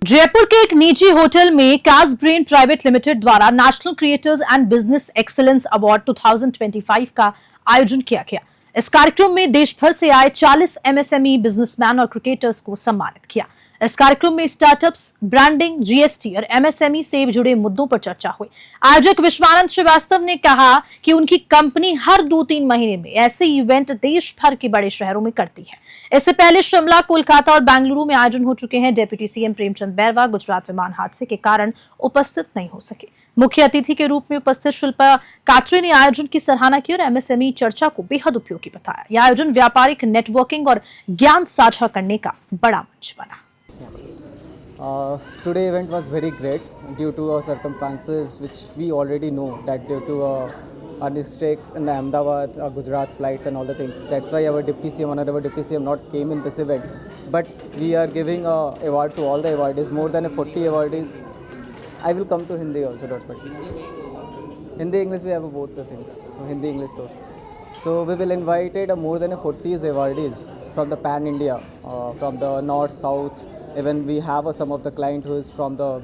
जयपुर के एक निजी होटल में कैज़ब्रेन प्राइवेट लिमिटेड द्वारा national creators and business excellence award 2025 का आयोजन किया गया। इस कार्यक्रम में देश भर से आए 40 एमएसएमई बिजनेसमैन और क्रिकेटर्स को सम्मानित किया। इस कार्यक्रम में स्टार्टअप्स, ब्रांडिंग, जीएसटी और एमएसएमई से जुड़े मुद्दों पर चर्चा हुई। आयोजक विश्वानंद श्रीवास्तव ने कहा कि उनकी कंपनी हर 2-3 महीने में ऐसे इवेंट देश भर के बड़े शहरों में करती है। इससे पहले शिमला, कोलकाता और बेंगलुरु में आयोजन हो चुके हैं। डिप्टी सीएम प्रेमचंद बैरवा गुजरात विमान हादसे के कारण उपस्थित नहीं हो सके। मुख्य अतिथि के रूप में उपस्थित शिल्पा कात्रे ने आयोजन की सराहना की और एमएसएमई चर्चा को बेहद उपयोगी बताया। यह आयोजन व्यापारिक नेटवर्किंग और ज्ञान साझा करने का बड़ा मंच बना। Today event was very great due to circumstances which we already know, that due to our mistakes in the Ahmedabad, Gujarat flights and all the things. That's why our Deputy CM, Honorable Deputy CM not came in this event. But we are giving a award to all the awardees, more than 40 awardees. I will come to Hindi also, don't worry. Hindi, English, we have both the things. So Hindi, English both. So we will invite more than 40 awardees from the pan India, from the north, south. Even we have some of the client who is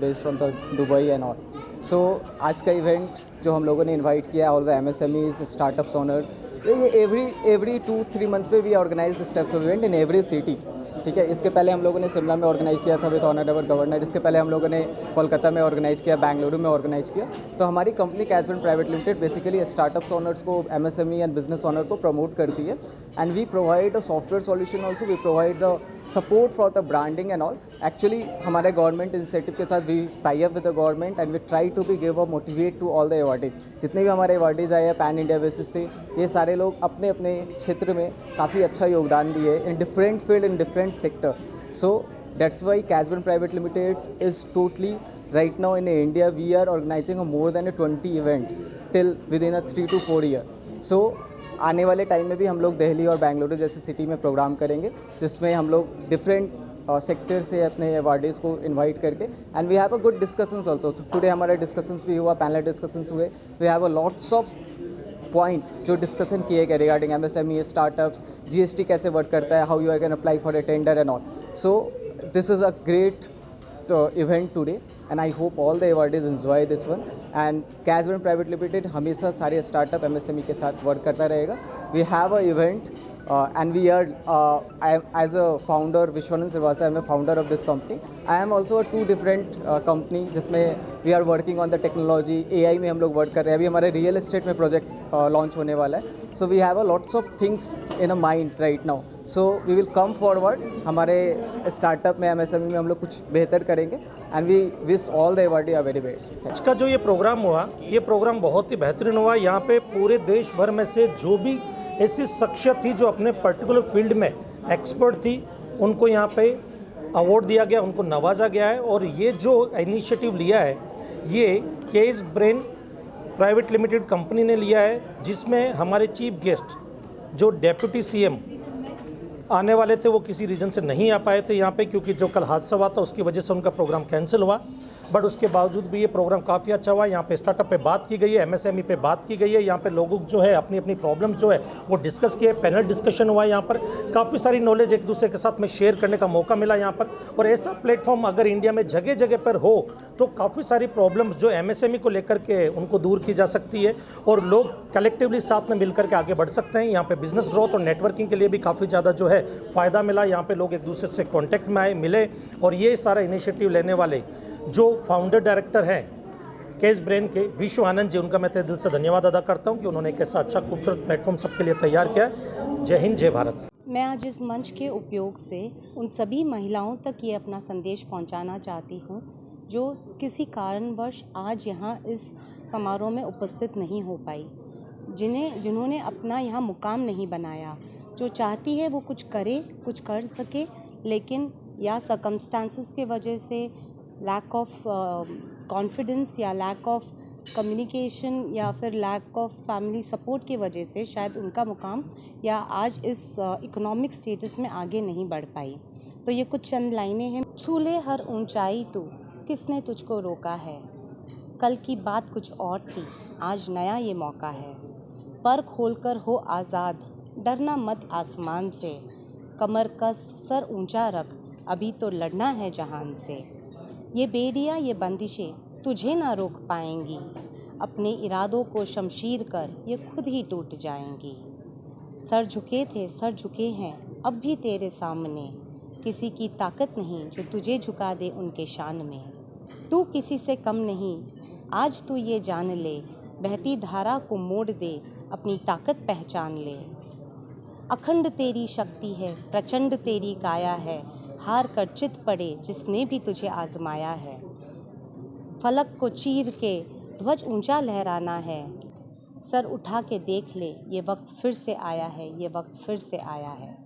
based from the Dubai and all. So आज का event जो हम लोगों ने invite किया, all the MSMEs, startups owner, every 2-3 month पे we organise this types of event in every city. ठीक है, इसके पहले हम लोगों ने शिमला में ऑर्गेनाइज किया था विद ऑनरेबल गवर्नर। इसके पहले हम लोगों ने कोलकाता में ऑर्गेनाइज किया, बेंगलुरु में ऑर्गेनाइज किया। तो हमारी कंपनी कैज़ब्रेन private limited basically startups owners को, एमएसएमई एंड बिजनेस ओनर को प्रमोट करती है। And we provide a software solution also, we provide the support for the branding and all. Actually हमारे गवर्नमेंट इनिशिएटिव के साथ we tie up with the government and we try to be give a motivate to all the awardees. जितने भी हमारे awardees आए हैं pan India basis से, ये सारे लोग अपने अपने क्षेत्र में काफ़ी अच्छा योगदान दिए in different field, in different sector. So that's why कैज़ब्रेन Private Limited is totally right now in India. We are organizing more than 20 event till within 3 to 4 year. So आने वाले टाइम में भी हम लोग दिल्ली और बेंगलुरु जैसे सिटी में प्रोग्राम करेंगे, जिसमें हम लोग डिफरेंट सेक्टर से अपने अवार्डीज़ को इनवाइट करके, and we have a good discussions also. Today हमारे डिस्कशंस भी हुआ, पैनल डिस्कशंस हुए। We have a lots of point जो डिस्कशन किए गए रिगार्डिंग एमएसएमई, स्टार्टअप्स, जीएसटी कैसे वर्क करता है, how you are can apply for a tender and all. So this is a great event today and I hope all the awardees enjoy this one. And कैज़ब्रेन private limited हमेशा सारे startup MSME के साथ work करता रहेगा। We have a event and we are as a founder, Vishwanand Srivastava, I am a founder of this company. I am also a 2 different company जिसमें we are working on the technology, AI में हम लोग work कर रहे हैं। अभी हमारे real estate में प्रोजेक्ट लॉन्च होने वाला है। So we have a lots of things in a mind right now. So we will come forward, हमारे स्टार्टअप में, एमएसएमई में हम लोग कुछ बेहतर करेंगे and we wish all the awardees are very best। आज का जो ये प्रोग्राम हुआ, ये प्रोग्राम बहुत ही बेहतरीन हुआ। यहाँ पे पूरे देश भर में से जो भी ऐसी शख्सियत थी जो अपने पर्टिकुलर फील्ड में एक्सपर्ट थी, उनको यहाँ पे अवार्ड दिया गया, उनको नवाजा गया है। और ये जो इनिशिएटिव लिया है, ये कैज़ब्रेन प्राइवेट लिमिटेड कंपनी ने लिया है, जिसमें हमारे चीफ गेस्ट जो डेप्यूटी सीएम आने वाले थे, वो किसी रीज़न से नहीं आ पाए थे यहाँ पे, क्योंकि जो कल हादसा हुआ था उसकी वजह से उनका प्रोग्राम कैंसिल हुआ। बट उसके बावजूद भी ये प्रोग्राम काफ़ी अच्छा हुआ। यहाँ पे स्टार्टअप पे बात की गई है, एमएसएमई पे बात की गई है। यहाँ पे लोगों जो है अपनी अपनी प्रॉब्लम जो है वो डिस्कस किए, पैनल डिस्कशन हुआ। यहाँ पर काफ़ी सारी नॉलेज एक दूसरे के साथ में शेयर करने का मौका मिला यहाँ पर। और ऐसा प्लेटफॉर्म अगर इंडिया में जगह जगह पर हो तो काफ़ी सारी प्रॉब्लम्स जो एमएसएमई को लेकर के उनको दूर की जा सकती है और लोग कलेक्टिवली साथ में मिलकर के आगे बढ़ सकते हैं। यहाँ पे बिजनेस ग्रोथ और नेटवर्किंग के लिए भी काफ़ी ज़्यादा जो है फ़ायदा मिला। यहाँ पे लोग एक दूसरे से कॉन्टैक्ट में आए, मिले। और ये सारा इनिशिएटिव लेने वाले जो फाउंडर डायरेक्टर हैं कैज़ब्रेन के, विश्वानंद जी, उनका मैं तहे दिल से धन्यवाद अदा करता हूं कि उन्होंने एक ऐसा अच्छा खूबसूरत प्लेटफॉर्म सबके लिए तैयार किया। जय हिंद, जय भारत। मैं आज इस मंच के उपयोग से उन सभी महिलाओं तक ये अपना संदेश पहुंचाना चाहती हूं जो किसी कारणवश आज यहाँ इस समारोह में उपस्थित नहीं हो पाई, जिन्होंने अपना यहाँ मुकाम नहीं बनाया। जो चाहती है वो कुछ करे, कुछ कर सके, लेकिन या सर्कमस्टांसेस के वजह से लैक ऑफ कॉन्फिडेंस या लैक ऑफ कम्युनिकेशन या फिर लैक ऑफ फैमिली सपोर्ट की वजह से शायद उनका मुकाम या आज इस इकोनॉमिक स्टेटस में आगे नहीं बढ़ पाई। तो ये कुछ चंद लाइनें हैं। छू ले हर ऊंचाई तू, किसने तुझको रोका है। कल की बात कुछ और थी, आज नया ये मौका है। पर खोलकर हो आज़ाद, डरना मत आसमान से। कमर कस, सर ऊंचा रख, अभी तो लड़ना है जहान से। ये बेड़ियाँ ये बंदिशें तुझे ना रोक पाएंगी, अपने इरादों को शमशीर कर ये खुद ही टूट जाएंगी। सर झुके थे सर झुके हैं अब भी तेरे सामने, किसी की ताकत नहीं जो तुझे झुका दे उनके शान में। तू किसी से कम नहीं आज तू ये जान ले, बहती धारा को मोड़ दे अपनी ताकत पहचान ले। अखंड तेरी शक्ति है प्रचंड तेरी काया है, हार कर चित पड़े जिसने भी तुझे आजमाया है। फलक को चीर के ध्वज ऊंचा लहराना है, सर उठा के देख ले ये वक्त फिर से आया है, ये वक्त फिर से आया है।